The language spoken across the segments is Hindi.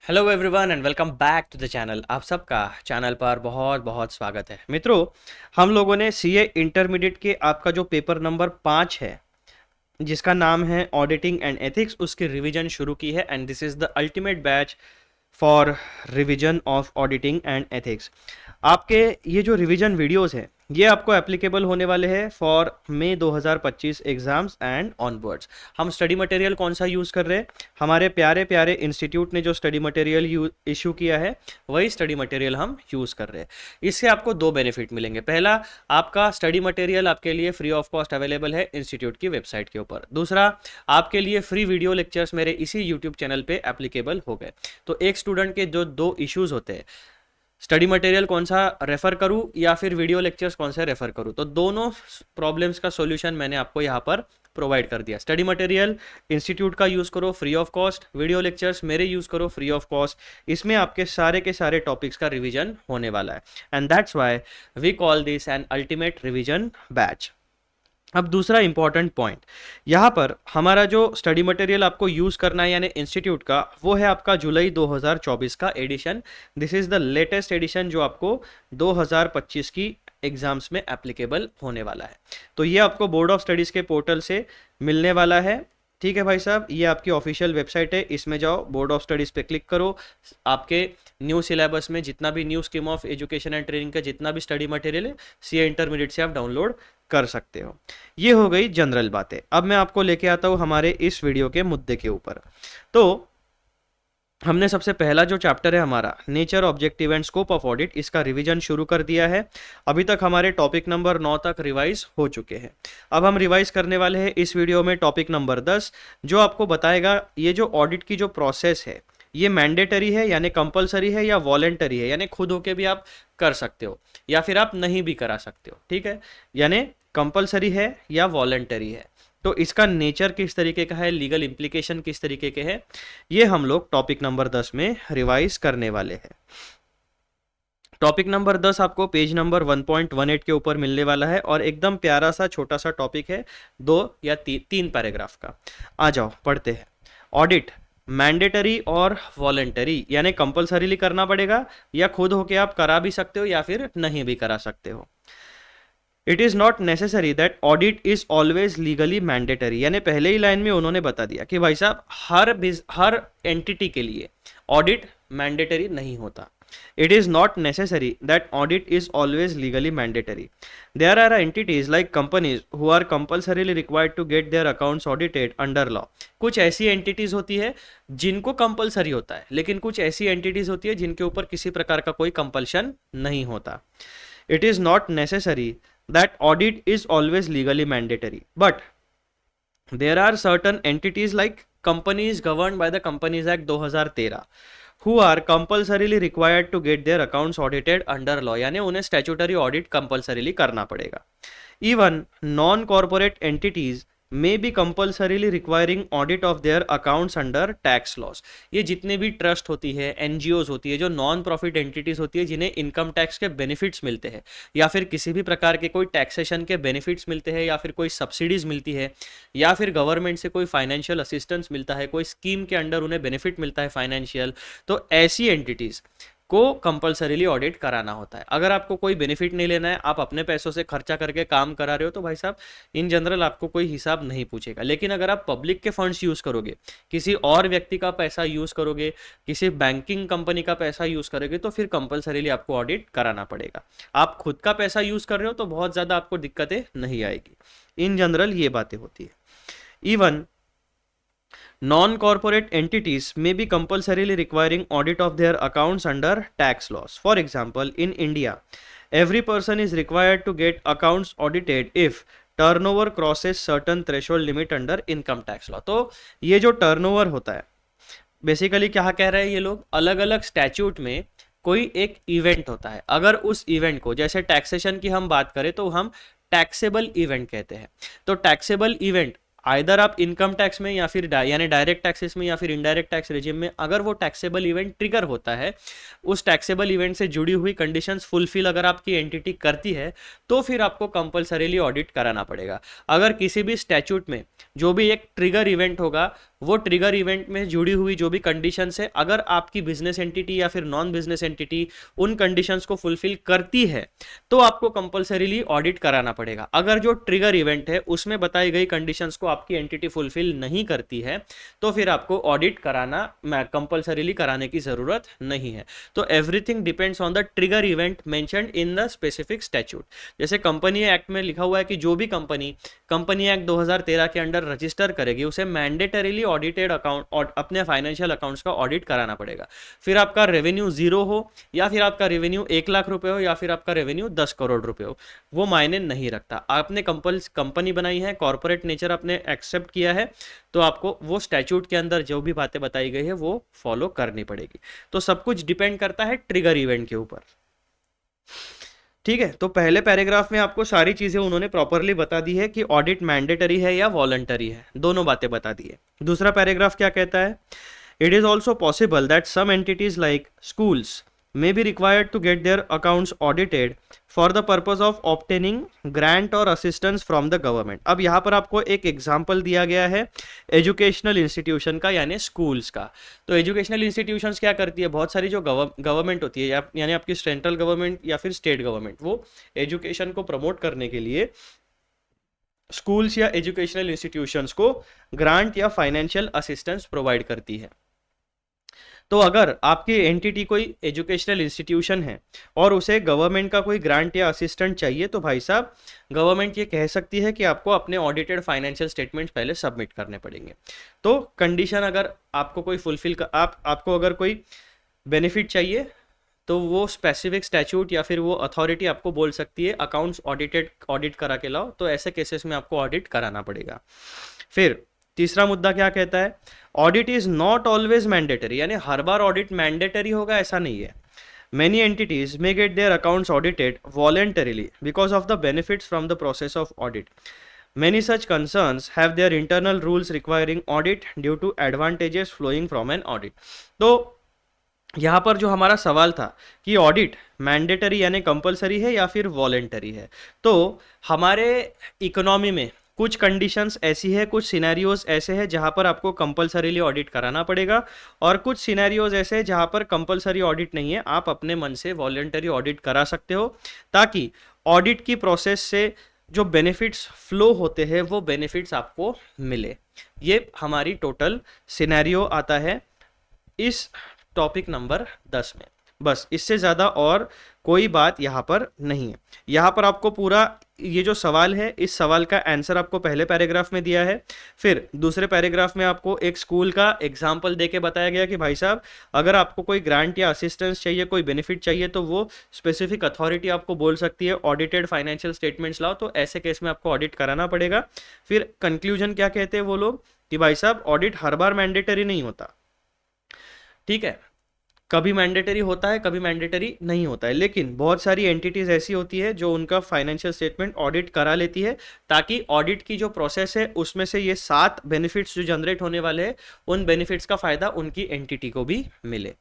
Hello everyone and welcome back to the channel. आप सबका चैनल पर बहुत बहुत स्वागत है। मित्रों, हम लोगों ने सीए इंटरमीडिएट के आपका जो पेपर नंबर 5 है जिसका नाम है ऑडिटिंग एंड एथिक्स, उसकी रिवीजन शुरू की है and this is the ultimate batch for revision of auditing and ethics. आपके ये जो रिवीजन वीडियोस हैं ये आपको एप्लीकेबल होने वाले हैं for May 2025 exams and onwards. हम स्टडी मटेरियल कौन सा यूज़ कर रहे हैं? हमारे प्यारे प्यारे इंस्टीट्यूट ने जो स्टडी मटेरियल इशू किया है वही स्टडी मटेरियल हम यूज़ कर रहे हैं। इससे आपको दो बेनिफिट मिलेंगे। पहला, आपका स्टडी मटेरियल आपके लिए फ्री ऑफ कॉस्ट अवेलेबल है इंस्टीट्यूट की वेबसाइट के ऊपर। दूसरा, आपके लिए फ्री वीडियो लेक्चर्स मेरे इसी यूट्यूब चैनल पे एप्लीकेबल हो गए। तो एक स्टूडेंट के जो दो इश्यूज होते हैं, स्टडी मटेरियल कौन सा रेफर करूं या फिर वीडियो लेक्चर्स कौन से रेफर करूं, तो दोनों प्रॉब्लम्स का सॉल्यूशन मैंने आपको यहाँ पर प्रोवाइड कर दिया। स्टडी मटेरियल इंस्टीट्यूट का यूज़ करो free of cost, video lectures मेरे यूज़ करो फ्री ऑफ कॉस्ट। इसमें आपके सारे के सारे टॉपिक्स का रिवीजन होने वाला है and that's why we call this an ultimate revision batch. अब दूसरा इंपॉर्टेंट पॉइंट, यहाँ पर हमारा जो स्टडी मटेरियल आपको यूज़ करना है यानी इंस्टीट्यूट का, वो है आपका जुलाई 2024 का edition. This is the latest edition जो आपको 2025 की एग्जाम्स में एप्लीकेबल होने वाला है। तो ये आपको बोर्ड ऑफ स्टडीज़ के पोर्टल से मिलने वाला है। ठीक है भाई साहब, ये आपकी ऑफिशियल वेबसाइट है, इसमें जाओ, बोर्ड ऑफ स्टडीज़ पे क्लिक करो। आपके न्यू सिलेबस में जितना भी new scheme of education and training का जितना भी स्टडी मटेरियल है सीए इंटरमीडिएट से आप डाउनलोड कर सकते हो। ये हो गई जनरल बातें। अब मैं आपको लेके आता हूँ हमारे इस वीडियो के मुद्दे के ऊपर। तो हमने सबसे पहला जो चैप्टर है हमारा nature, objective and scope of audit, इसका रिवीजन शुरू कर दिया है। अभी तक हमारे टॉपिक नंबर 9 तक रिवाइज हो चुके हैं। अब हम रिवाइज करने वाले हैं इस वीडियो में टॉपिक नंबर 10, जो आपको बताएगा ये जो ऑडिट की जो प्रोसेस है ये मैंडेटरी है यानी कंपलसरी है या वॉलेंटरी है यानी खुद होके भी आप कर सकते हो या फिर आप नहीं भी करा सकते हो। ठीक है, यानी कंपलसरी है या वॉलेंटरी है, तो इसका नेचर किस तरीके का है, लीगल इम्प्लीकेशन किस तरीके के हैं, ये हम लोग टॉपिक नंबर 10 में रिवाइज करने वाले हैं। टॉपिक नंबर 10 आपको पेज नंबर 1.18 के ऊपर मिलने वाला है और एकदम प्यारा सा छोटा सा टॉपिक है, 2 या 3 पैराग्राफ का। आ जाओ पढ़ते हैं। ऑडिट मैंडेटरी और वॉलेंटरी यानी कंपलसरीली करना पड़ेगा या खुद होके आप करा भी सकते हो या फिर नहीं भी करा सकते हो। It is not necessary that audit is always legally mandatory, यानी पहले ही लाइन में उन्होंने बता दिया कि भाई साहब हर एंटिटी के लिए ऑडिट मैंडेटरी नहीं होता। It is not necessary that audit is always legally mandatory. There are entities like companies who are compulsorily required to get their accounts audited under law. कुछ ऐसी एंटिटीज होती है जिनको कंपलसरी होता है, लेकिन कुछ ऐसी एंटिटीज होती है जिनके ऊपर किसी प्रकार का कोई कंपल्शन नहीं होता। It is not necessary that audit is always legally mandatory, but there are certain entities like companies governed by the Companies Act 2013 who are compulsorily required to get their accounts audited under law, यानी उन्हें स्टैट्यूटरी ऑडिट कंपल्सरीली करना पड़ेगा। Even non corporate entities may be compulsorily requiring audit of their accounts under tax loss. ये जितने भी ट्रस्ट होती है, एनजीओज होती है, जो नॉन प्रॉफिट एंटिटीज होती है जिन्हें इनकम टैक्स के बेनिफिट्स मिलते हैं या फिर किसी भी प्रकार के कोई टैक्सेशन के बेनिफिट्स मिलते हैं या फिर कोई सब्सिडीज मिलती है या फिर गवर्नमेंट से कोई फाइनेंशियल असिस्टेंस मिलता है, कोई स्कीम के अंडर उन्हें बेनिफिट मिलता है फाइनेंशियल, तो ऐसी एंटिटीज को कंपलसरीली ऑडिट कराना होता है। अगर आपको कोई बेनिफिट नहीं लेना है, आप अपने पैसों से खर्चा करके काम करा रहे हो, तो भाई साहब इन जनरल आपको कोई हिसाब नहीं पूछेगा। लेकिन अगर आप पब्लिक के फंड्स यूज़ करोगे, किसी और व्यक्ति का पैसा यूज़ करोगे, किसी बैंकिंग कंपनी का पैसा यूज़ करोगे, तो फिर कंपलसरीली आपको ऑडिट कराना पड़ेगा। आप खुद का पैसा यूज़ कर रहे हो तो बहुत ज़्यादा आपको दिक्कतें नहीं आएगी। इन जनरल ये बातें होती है। Even non-corporate entities may be compulsorily requiring audit of their accounts under tax laws. For example, in India, every person is required to get accounts audited if turnover crosses certain threshold limit under income tax law. तो ये जो turnover होता है, बेसिकली क्या कह रहे हैं ये लोग, अलग अलग स्टैट्यूट में कोई एक इवेंट होता है, अगर उस इवेंट को, जैसे टैक्सेशन की हम बात करें तो हम टैक्सेबल इवेंट कहते हैं। तो टैक्सेबल इवेंट आइदर आप इनकम टैक्स में या फिर यानी डायरेक्ट टैक्सेस में या फिर इनडायरेक्ट टैक्स रेजिम में, अगर वो टैक्सेबल इवेंट ट्रिगर होता है, उस टैक्सेबल इवेंट से जुड़ी हुई कंडीशंस फुलफिल अगर आपकी एंटिटी करती है, तो फिर आपको कंपलसरीली ऑडिट कराना पड़ेगा। अगर किसी भी स्टैट्यूट में जो भी एक ट्रिगर इवेंट होगा वो ट्रिगर इवेंट में जुड़ी हुई जो भी कंडीशंस है, अगर आपकी बिजनेस एंटिटी या फिर नॉन बिजनेस एंटिटी उन कंडीशंस को फुलफिल करती है तो आपको कंपलसरीली ऑडिट कराना पड़ेगा। अगर जो ट्रिगर इवेंट है उसमें बताई गई कंडीशंस को आपकी एंटिटी फुलफिल नहीं करती है तो फिर आपको ऑडिट कराना कंपलसरीली कराने की जरूरत नहीं है। तो everything depends on the trigger event mentioned in the specific statute. जैसे कंपनी एक्ट में लिखा हुआ है कि जो भी कंपनी एक्ट 2013 के अंडर रजिस्टर करेगी उसे मैंडेटरीली ऑडिटेड अकाउंट अपने फाइनेंशियल अकाउंट्स का ऑडिट कराना पड़ेगा। फिर आपका रेवेन्यू 0 हो या फिर आपका रेवेन्यू 1 लाख रुपए हो या फिर आपका रेवेन्यू 10 करोड़ रुपए हो, वो मायने नहीं रखता। आपने कंपनी बनाई है, कॉर्पोरेट नेचर आपने एक्सेप्ट किया है, तो आपको वो स्टैट्यूट के अंदर जो भी बातें बताई गई है वो फॉलो करनी पड़ेगी। तो सब कुछ डिपेंड करता है ट्रिगर इवेंट के ऊपर। ठीक है, तो पहले पैराग्राफ में आपको सारी चीजें उन्होंने प्रॉपरली बता दी है कि ऑडिट मैंडेटरी है या वॉलंटरी है, दोनों बातें बता दी है। दूसरा पैराग्राफ क्या कहता है? It is also possible that some entities like schools may be required to get their accounts audited for the purpose of obtaining grant or assistance from the government। अब यहाँ पर आपको एक एग्जाम्पल दिया गया है एजुकेशनल इंस्टीट्यूशन का, यानी स्कूल्स का। तो एजुकेशनल इंस्टीट्यूशंस क्या करती है, बहुत सारी जो गवर्नमेंट होती है यानी आपकी सेंट्रल गवर्नमेंट या फिर स्टेट गवर्नमेंट, वो एजुकेशन को प्रमोट करने के लिए स्कूल्स या एजुकेशनल इंस्टीट्यूशंस को ग्रांट या फाइनेंशियल असिस्टेंस प्रोवाइड करती है। तो अगर आपकी एंटिटी कोई एजुकेशनल इंस्टीट्यूशन है और उसे गवर्नमेंट का कोई ग्रांट या असिस्टेंट चाहिए तो भाई साहब गवर्नमेंट ये कह सकती है कि आपको अपने ऑडिटेड फाइनेंशियल स्टेटमेंट्स पहले सबमिट करने पड़ेंगे। तो कंडीशन अगर आपको कोई फुलफिल आपको अगर कोई बेनिफिट चाहिए तो वो स्पेसिफिक स्टैट्यूट या फिर वो अथॉरिटी आपको बोल सकती है अकाउंट्स ऑडिट करा के लाओ, तो ऐसे केसेस में आपको ऑडिट कराना पड़ेगा। फिर तीसरा मुद्दा क्या कहता है? Audit is not always mandatory, यानी हर बार ऑडिट मैंडेटरी होगा ऐसा नहीं है। Many entities may gate their accounts audited voluntarily because of the benefits from the process of audit. Many such concerns have their internal rules requiring audit due to advantages flowing from an audit। तो यहाँ पर जो हमारा सवाल था कि ऑडिट मैंडेटरी यानी कंपलसरी है या फिर वॉलेंटरी है, तो हमारे इकोनॉमी में कुछ कंडीशंस ऐसी है, कुछ सिनेरियोज ऐसे हैं जहाँ पर आपको कंपलसरीली ऑडिट कराना पड़ेगा और कुछ सिनेरियोज ऐसे हैं जहाँ पर कंपलसरी ऑडिट नहीं है, आप अपने मन से वॉलेंटरी ऑडिट करा सकते हो ताकि ऑडिट की प्रोसेस से जो बेनिफिट्स फ्लो होते हैं वो बेनिफिट्स आपको मिले। ये हमारी टोटल सिनेरियो आता है इस टॉपिक नंबर 10 में। बस इससे ज़्यादा और कोई बात यहाँ पर नहीं है। यहाँ पर आपको पूरा ये जो सवाल है इस सवाल का आंसर आपको पहले पैराग्राफ में दिया है। फिर दूसरे पैराग्राफ में आपको एक स्कूल का एग्जाम्पल देके बताया गया कि भाई साहब अगर आपको कोई ग्रांट या असिस्टेंस चाहिए, कोई बेनिफिट चाहिए तो वो स्पेसिफिक अथॉरिटी आपको बोल सकती है ऑडिटेड फाइनेंशियल स्टेटमेंट्स लाओ, तो ऐसे केस में आपको ऑडिट कराना पड़ेगा। फिर कंक्लूजन क्या कहते हैं वो लोग कि भाई साहब ऑडिट हर बार मैंडेटरी नहीं होता, ठीक है, कभी मैंडेटरी होता है कभी मैंडेटरी नहीं होता है, लेकिन बहुत सारी एंटिटीज ऐसी होती है जो उनका फाइनेंशियल स्टेटमेंट ऑडिट करा लेती है ताकि ऑडिट की जो प्रोसेस है उसमें से ये 7 बेनिफिट्स जो जनरेट होने वाले हैं उन बेनिफिट्स का फायदा उनकी एंटिटी को भी मिले।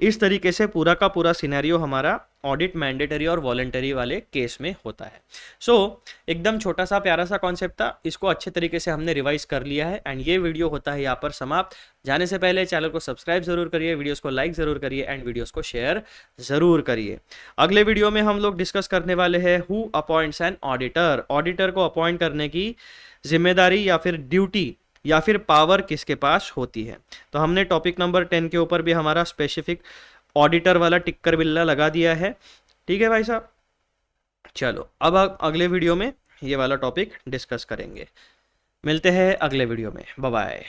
इस तरीके से पूरा का पूरा सिनेरियो हमारा ऑडिट मैंडेटरी और वॉलंटरी वाले केस में होता है। सो एकदम छोटा सा प्यारा सा कॉन्सेप्ट था, इसको अच्छे तरीके से हमने रिवाइज कर लिया है एंड ये वीडियो होता है यहाँ पर समाप्त। जाने से पहले चैनल को सब्सक्राइब जरूर करिए, वीडियोस को लाइक जरूर करिए एंड वीडियोस को शेयर जरूर करिए। अगले वीडियो में हम लोग डिस्कस करने वाले हैं who appoints an auditor. Auditor को अपॉइंट करने की जिम्मेदारी या फिर ड्यूटी या फिर पावर किसके पास होती है। तो हमने टॉपिक नंबर 10 के ऊपर भी हमारा स्पेसिफिक ऑडिटर वाला टिक्कर बिल्ला लगा दिया है। ठीक है भाई साहब, चलो अब अगले वीडियो में ये वाला टॉपिक डिस्कस करेंगे। मिलते हैं अगले वीडियो में, बाय बाय।